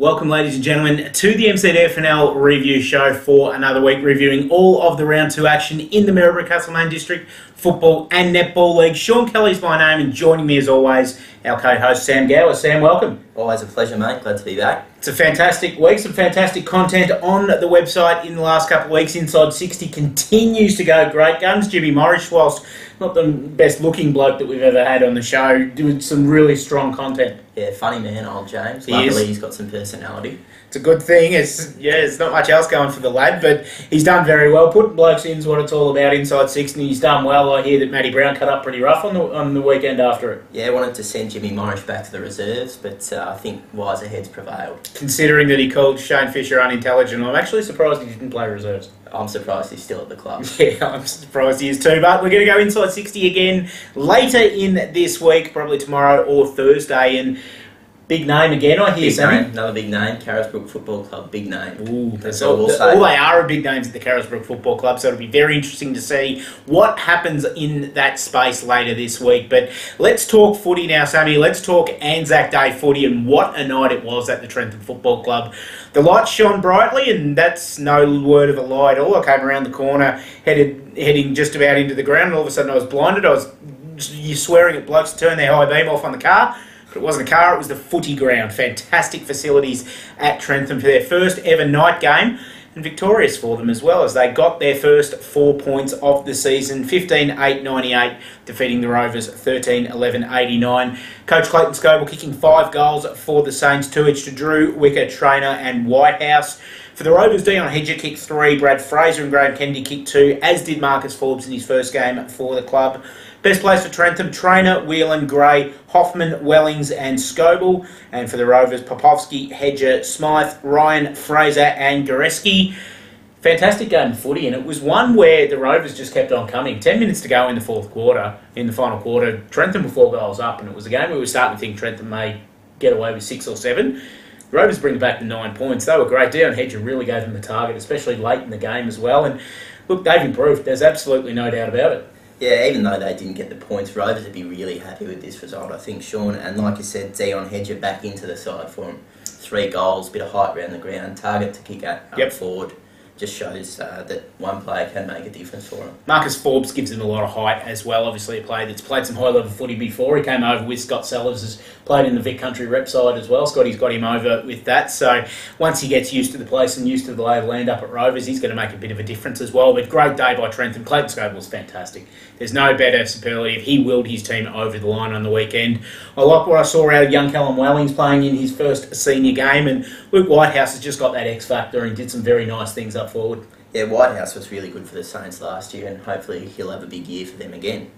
Welcome, ladies and gentlemen, to the MCDFNL review show for another week, reviewing all of the Round 2 action in the Maryborough Castlemaine District Football and Netball League. Shaun Kelly's my name, and joining me as always, our co-host Sam Gowers. Sam, welcome. Always a pleasure, mate. Glad to be back. It's a fantastic week, some fantastic content on the website in the last couple of weeks. Inside 60 continues to go great guns. Jimmy Morris, whilst not the best looking bloke that we've ever had on the show, doing some really strong content. Yeah, funny man, old James. Luckily, he's got some personality. It's a good thing. There's not much else going for the lad, but he's done very well. Putting blokes in is what it's all about inside 60, and he's done well. I hear that Matty Brown cut up pretty rough on the weekend after it. Yeah, I wanted to send Jimmy Morris back to the reserves, but I think wiser heads prevailed. Considering that he called Shane Fisher unintelligent, I'm actually surprised he didn't play reserves. I'm surprised he's still at the club. Yeah, I'm surprised he is too. But we're going to go inside 60 again later in this week, probably tomorrow or Thursday. And big name again, I hear, Sammy. Another big name, Carisbrook Football Club, big name. Ooh, that's all we'll say. All they are big names at the Carisbrook Football Club, so it'll be very interesting to see what happens in that space later this week. But let's talk footy now, Sammy. Let's talk Anzac Day footy, and what a night it was at the Trentham Football Club. The lights shone brightly, and that's no word of a lie at all. I came around the corner, heading just about into the ground, and all of a sudden I was blinded. You're swearing at blokes to turn their high beam off on the car. But it wasn't a car, it was the footy ground. Fantastic facilities at Trentham for their first ever night game, and victorious for them as well, as they got their first 4 points of the season, 15-8-98, defeating the Rovers 13-11-89. Coach Clayton Scoble kicking 5 goals for the Saints, 2 each to Drew, Wicker, Trainer and Whitehouse. For the Rovers, Dion Hedger kicked 3, Brad Fraser and Graham Kennedy kicked 2, as did Marcus Forbes in his first game for the club. Best players for Trentham, Trainer, Whelan, Gray, Hoffman, Wellings and Scoble. And for the Rovers, Popovsky, Hedger, Smythe, Ryan, Fraser and Goreski. Fantastic game of footy, and it was one where the Rovers just kept on coming. 10 minutes to go in the fourth quarter, in the final quarter. Trentham were 4 goals up, and it was a game where we were starting to think Trentham may get away with 6 or 7. The Rovers bring back the 9 points. They were great. Dion Hedger really gave them the target, especially late in the game as well. And look, they've improved. There's absolutely no doubt about it. Yeah, even though they didn't get the points, Rovers would be really happy with this result, I think, Shaun. And like you said, Dion Hedger back into the side for him. 3 goals, bit of height around the ground, target to kick up forward. Just shows that one player can make a difference for him. Marcus Forbes gives him a lot of height as well. Obviously a player that's played some high-level footy before. He came over with Scott Sellers, has played in the Vic Country rep side as well. Scotty's got him over with that. So once he gets used to the place and used to the lay of the land up at Rovers, he's going to make a bit of a difference as well. But great day by Trentham. Clayton Scoble was fantastic. There's no better superlative. He willed his team over the line on the weekend. I like what I saw out of young Callum Wellings playing in his first senior game, and Luke Whitehouse has just got that X factor and did some very nice things up forward. Yeah, Whitehouse was really good for the Saints last year, and hopefully he'll have a big year for them again.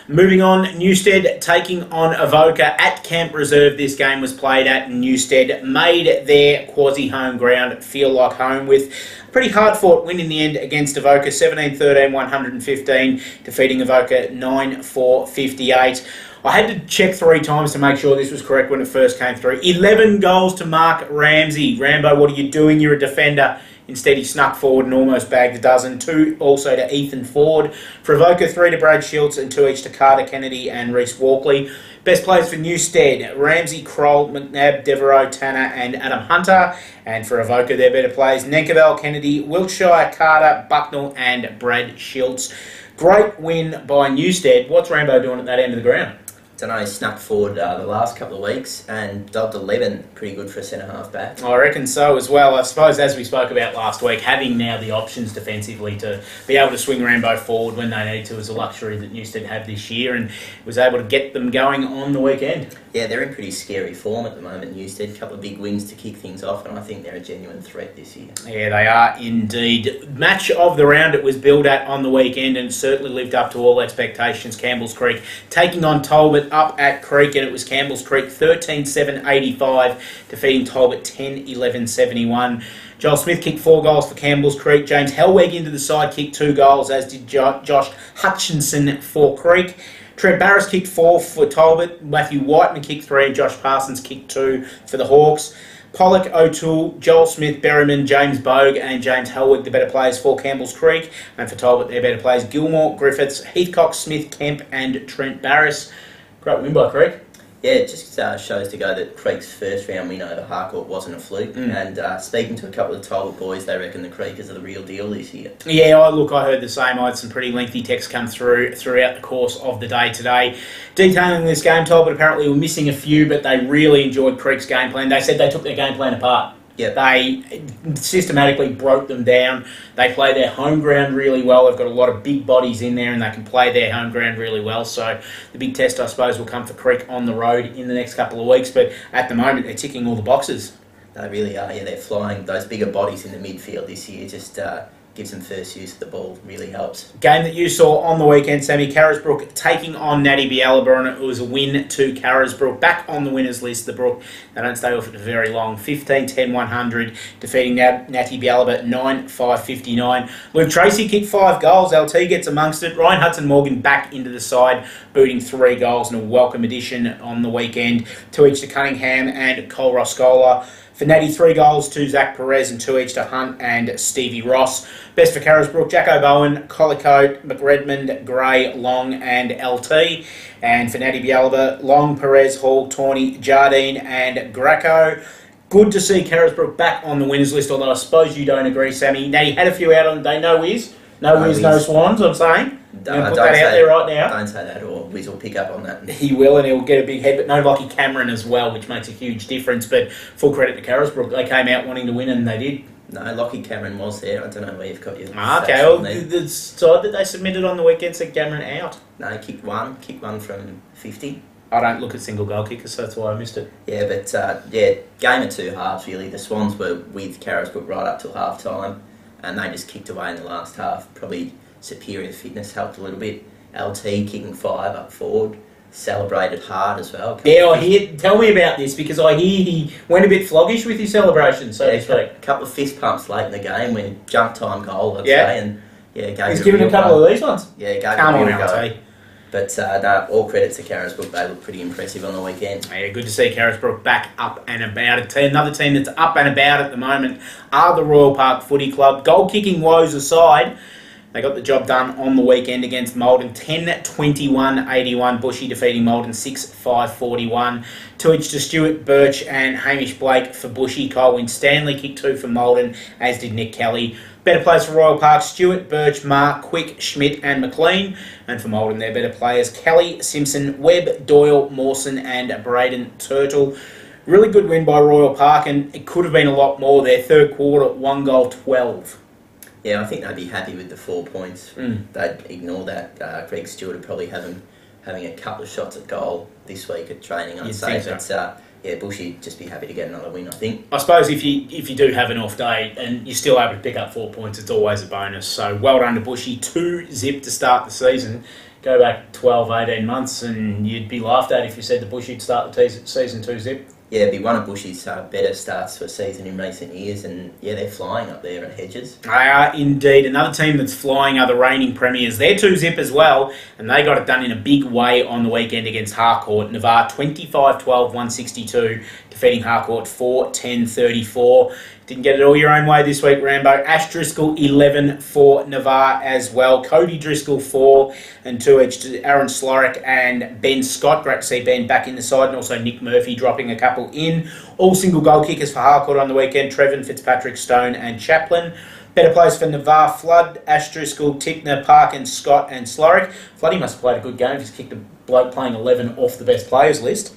Moving on, Newstead taking on Avoca at Camp Reserve. This game was played at Newstead. Made their quasi-home ground feel like home with a pretty hard-fought win in the end against Avoca, 17-13, 115, defeating Avoca 9-4-58. I had to check 3 times to make sure this was correct when it first came through. 11 goals to Mark Ramsey. Rambo, what are you doing? You're a defender. Instead, he snuck forward and almost bagged a dozen. 2 also to Ethan Ford. For Avoca, 3 to Brad Schultz and 2 each to Carter Kennedy and Reece Walkley. Best players for Newstead, Ramsey, Kroll, McNabb, Devereaux, Tanner and Adam Hunter. And for Avoca, their better players, Nenkevel, Kennedy, Wiltshire, Carter, Bucknell and Brad Schultz. Great win by Newstead. What's Rambo doing at that end of the ground? I don't know, he snuck forward the last couple of weeks and dobbed 11, pretty good for a centre-half back. I reckon so as well. I suppose, as we spoke about last week, having now the options defensively to be able to swing Rambo forward when they need to is a luxury that Newstead have this year, and was able to get them going on the weekend. Yeah, they're in pretty scary form at the moment, Newstead. A couple of big wins to kick things off, and I think they're a genuine threat this year. Yeah, they are indeed. Match of the round it was billed at on the weekend, and certainly lived up to all expectations. Campbell's Creek taking on Talbot up at Creek, and it was Campbell's Creek 13-7-85, defeating Talbot 10-11-71. Joel Smith kicked 4 goals for Campbell's Creek. James Helweg into the side kicked 2 goals, as did Josh Hutchinson for Creek. Trent Barris kicked 4 for Talbot. Matthew Whiteman kicked 3, and Josh Parsons kicked 2 for the Hawks. Pollock, O'Toole, Joel Smith, Berryman, James Bogue and James Helwig, the better players for Campbell's Creek. And for Talbot, their better players, Gilmore, Griffiths, Heathcock, Smith, Kemp and Trent Barris. Great win by Creek. Yeah, it just shows to go that Creek's first round win over Harcourt wasn't a fluke. And speaking to a couple of Talbot boys, they reckon the Creekers are the real deal this year. Yeah, I heard the same. I had some pretty lengthy texts come through throughout the course of the day today, detailing this game. Talbot apparently were missing a few, but they really enjoyed Creek's game plan. They said they took their game plan apart. Yep. They systematically broke them down. They play their home ground really well. They've got a lot of big bodies in there and they can play their home ground really well. So the big test, I suppose, will come for Creek on the road in the next couple of weeks. But at the moment, they're ticking all the boxes. They really are. Yeah, they're flying. Those bigger bodies in the midfield this year just gives them first use of the ball. Really helps. Game that you saw on the weekend, Sammy, Carisbrook taking on Natty Bialaba, and it was a win to Carisbrook. Back on the winners list, the Brook. They don't stay off it for very long. 15-10-100, defeating Natty Bialaba 9-5-59. Luke Tracy kicked 5 goals. LT gets amongst it. Ryan Hudson-Morgan back into the side, booting 3 goals, and a welcome addition on the weekend. 2 each to Cunningham and Cole Roscola. For Natty, 3 goals to Zach Perez and 2 each to Hunt and Stevie Ross. Best for Carisbrook, Jacko Bowen, Collicoat, McRedmond, Gray, Long and LT. And for Natty Bialaba, Long, Perez, Hall, Tawney, Jardine and Greco. Good to see Carisbrook back on the winners list, although I suppose you don't agree, Sammy. Natty had a few out on the day, no whiz. No whiz, no swans, I'm saying. Put that out there right now. Don't say that, or Wiz will pick up on that. He will, and he'll get a big head, but no Lockie Cameron as well, which makes a huge difference. But full credit to Carisbrook. They came out wanting to win, and they did. No, Lockie Cameron was there. I don't know where you've got your... Okay, well, the side that they submitted on the weekend said Cameron out. No, he kicked one from 50. I don't look at single goal kickers, so that's why I missed it. Yeah, but, game of 2 halves, really. The Swans were with Carisbrook right up till half-time, and they just kicked away in the last half. Probably superior fitness helped a little bit. LT kicking 5 up forward, celebrated hard as well. Tell me about this, because I hear he went a bit floggish with his celebration, so to speak. A couple of fist pumps late in the game when junk time goal, I'd say, and he's given a couple of these ones. Yeah, come on, LT. But no, all credit to Carisbrook. They look pretty impressive on the weekend. Yeah, good to see Carisbrook back up and about. Another team that's up and about at the moment are the Royal Park Footy Club. Goal kicking woes aside, they got the job done on the weekend against Maldon. 10-21-81. Bushy defeating Maldon 6-5-41. 2 each to Stuart Birch and Hamish Blake for Bushy. Colwyn Stanley kicked 2 for Maldon, as did Nick Kelly. Better players for Royal Park, Stuart, Birch, Mark, Quick, Schmidt and McLean. And for Maldon, they're better players, Kelly, Simpson, Webb, Doyle, Mawson and Braden Turtle. Really good win by Royal Park, and it could have been a lot more. Their third quarter, 1 goal, 12. Yeah, I think they'd be happy with the 4 points. They'd ignore that. Greg Stewart would probably have them having a couple of shots at goal this week at training, I'd say. But Bushy just be happy to get another win, I think. I suppose if you do have an off day and you're still able to pick up 4 points, it's always a bonus. So well done to Bushy. 2-0 to start the season. Go back 12, 18 months and you'd be laughed at if you said the Bushy'd start the season 2-0. Yeah, it'd be one of Bushy's better starts for a season in recent years, and they're flying up there at Hedges. They are indeed. Another team that's flying are the reigning premiers. They're 2-0 as well, and they got it done in a big way on the weekend against Harcourt. Navarre 25-12-162, defeating Harcourt 4-10-34. Didn't get it all your own way this week, Rambo. Ash Driscoll 11 for Navarre as well. Cody Driscoll 4 and 2 each to Aaron Slorick and Ben Scott. Great to see Ben back in the side, and also Nick Murphy dropping a couple in. All single goal kickers for Harcourt on the weekend. Trevin, Fitzpatrick, Stone and Chaplin. Better players for Navarre, Flood, Ash Driscoll, Tickner, Parkin, Scott and Slorick. Flood, must have played a good game. He's kicked a bloke playing 11 off the best players list.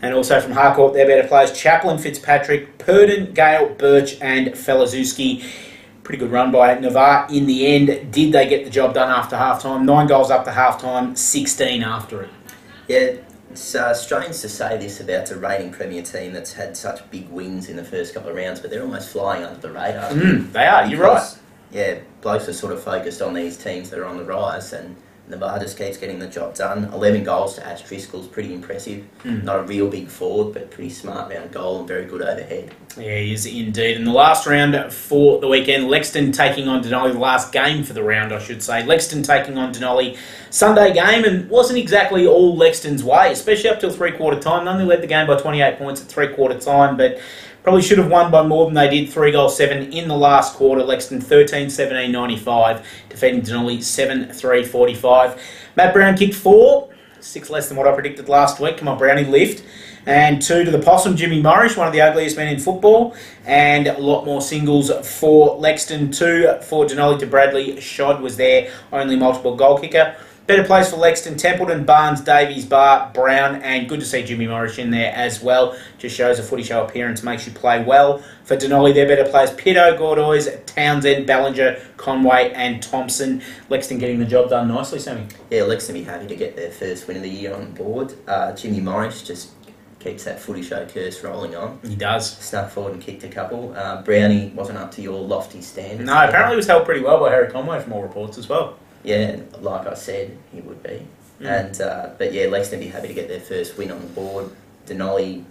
And also from Harcourt, their better players, Chaplin, Fitzpatrick, Purdon, Gale, Birch and Felazewski. Pretty good run by Navarre in the end. Did they get the job done after half-time? 9 goals up to half-time, 16 after it. Yeah, it's strange to say this about a reigning Premier team that's had such big wins in the first couple of rounds, but they're almost flying under the radar. They are, you're right. Yeah, blokes are sort of focused on these teams that are on the rise, and Navarre just keeps getting the job done. 11 goals to Ash Driscoll's pretty impressive. Not a real big forward, but pretty smart round goal and very good overhead. Yeah, he is indeed. And the last round for the weekend, Lexington taking on Denali. The last game for the round, I should say. Lexington taking on Denali. Sunday game, and wasn't exactly all Lexington's way, especially up till three-quarter time. They only led the game by 28 points at three-quarter time, but probably should have won by more than they did. 3-7 in the last quarter. Lexington 13-17-95, defeating Denali 7-3-45. Matt Brown kicked 4. 6 less than what I predicted last week. Come on, Brownie, lift. And 2 to the Possum, Jimmy Morris, one of the ugliest men in football. And a lot more singles for Lexington. 2 for Denali to Bradley. Shod was there, only multiple goal kicker. Better plays for Lexington, Templeton, Barnes, Davies, Barr, Brown, and good to see Jimmy Morris in there as well. Just shows a footy show appearance, makes you play well. For Denali, their better players, Pitto, Gordois, Townsend, Ballinger, Conway, and Thompson. Lexington getting the job done nicely, Sammy. Yeah, Lexington be happy to get their first win of the year on board. Jimmy Morris just keeps that footy show curse rolling on. He does. Snuck forward and kicked a couple. Brownie wasn't up to your lofty standards. No, apparently he was held pretty well by Harry Conway from all reports as well. Yeah, like I said, he would be. And but yeah, Lexington be happy to get their first win on the board. Denali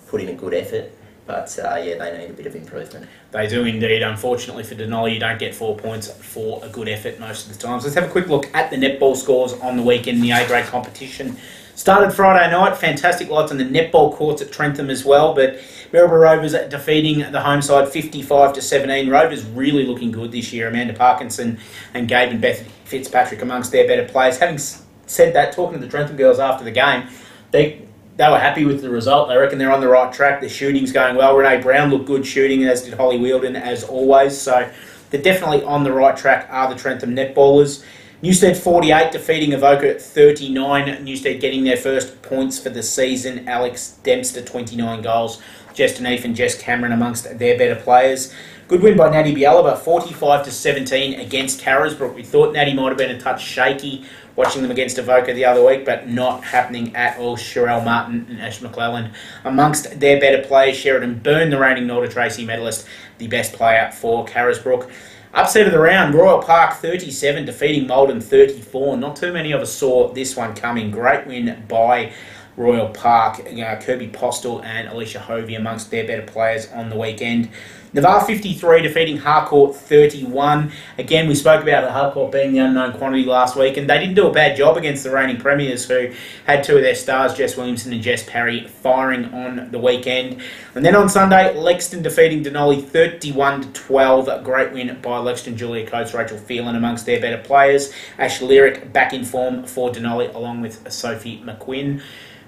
put in a good effort, but yeah, they need a bit of improvement. They do indeed. Unfortunately for Denali, you don't get 4 points for a good effort most of the times. Let's have a quick look at the netball scores on the weekend in the A-grade competition. Started Friday night, fantastic lights on the netball courts at Trentham as well, but Maryborough Rovers defeating the home side 55-17. Rovers really looking good this year. Amanda Parkinson and Gabe and Beth Fitzpatrick amongst their better players. Having said that, talking to the Trentham girls after the game, they were happy with the result. They reckon they're on the right track. The shooting's going well. Renee Brown looked good shooting, as did Holly Wheeldon, as always. So they're definitely on the right track, are the Trentham netballers. Newstead 48, defeating Avoca 39. Newstead getting their first points for the season. Alex Dempster, 29 goals. Jess Deneef and Jess Cameron amongst their better players. Good win by Natty Bialaba, 45-17 against Carisbrook. We thought Natty might have been a touch shaky watching them against Avoca the other week, but not happening at all. Sherelle Martin and Ash McClelland amongst their better players. Sheridan Byrne, the reigning Norda Tracy medalist, the best player for Carisbrook. Upset of the round, Royal Park 37, defeating Malden 34. Not too many of us saw this one coming. Great win by Royal Park. Kirby Postel and Alicia Hovey amongst their better players on the weekend. Navarre 53, defeating Harcourt 31. Again, we spoke about Harcourt being the unknown quantity last week, and they didn't do a bad job against the reigning premiers, who had 2 of their stars, Jess Williamson and Jess Parry, firing on the weekend. And then on Sunday, Lexington defeating Denali 31-12. Great win by Lexington. Julia Coates, Rachel Phelan amongst their better players. Ash Lyric back in form for Denali, along with Sophie McQuinn.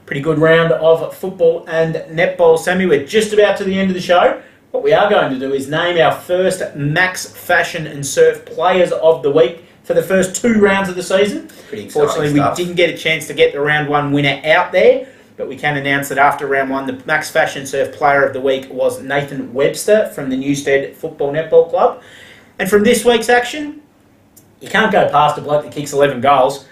Pretty good round of football and netball. Sammy, we're just about to the end of the show. What we are going to do is name our first MACKS Fashion and Surf Players of the Week for the first 2 rounds of the season. Pretty exciting Fortunately, stuff. we didn't get a chance to get the round 1 winner out there, but we can announce that after round 1, the MACKS Fashion Surf Player of the Week was Nathan Webster from the Newstead Football Netball Club. And from this week's action, you can't go past a bloke that kicks 11 goals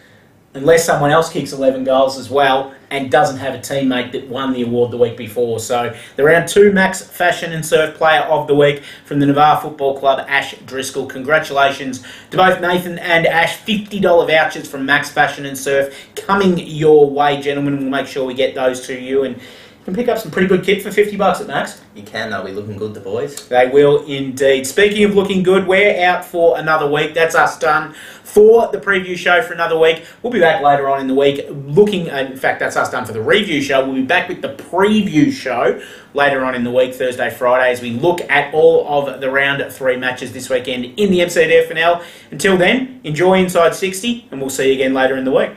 unless someone else kicks 11 goals as well and doesn't have a teammate that won the award the week before. So the round 2 MACKS Fashion and Surf Player of the Week from the Navarre Football Club, Ash Driscoll. Congratulations to both Nathan and Ash. $50 vouchers from MACKS Fashion and Surf coming your way, gentlemen. We'll make sure we get those to you, and you can pick up some pretty good kit for $50 at MACKS. You can, they'll be looking good, the boys. They will indeed. Speaking of looking good, we're out for another week. That's us done for the preview show for another week. We'll be back later on in the week in fact, that's us done for the review show. We'll be back with the preview show later on in the week, Thursday, Friday, as we look at all of the round 3 matches this weekend in the MCDFNL. Until then, enjoy Inside 60, and we'll see you again later in the week.